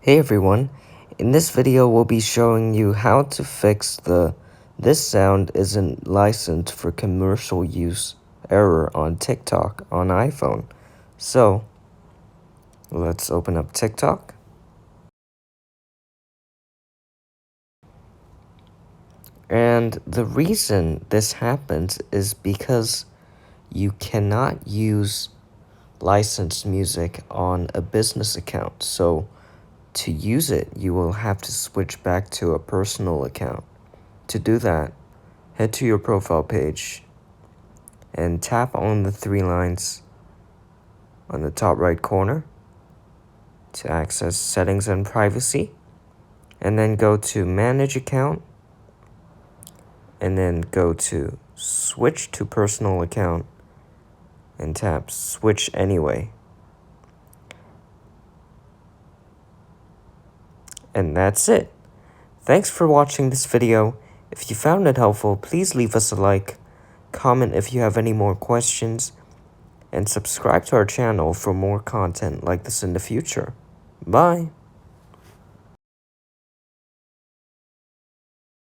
Hey everyone, in this video we'll be showing you how to fix the "this sound isn't licensed for commercial use" error on TikTok on iPhone. So, let's open up TikTok. And the reason this happens is because you cannot use licensed music on a business account. So, to use it, you will have to switch back to a personal account. To do that, head to your profile page and tap on the three lines on the top right corner to access settings and privacy, and then go to manage account, and then go to switch to personal account and tap switch anyway. And that's it. Thanks for watching this video. If you found it helpful, please leave us a like, comment if you have any more questions, and subscribe to our channel for more content like this in the future. Bye!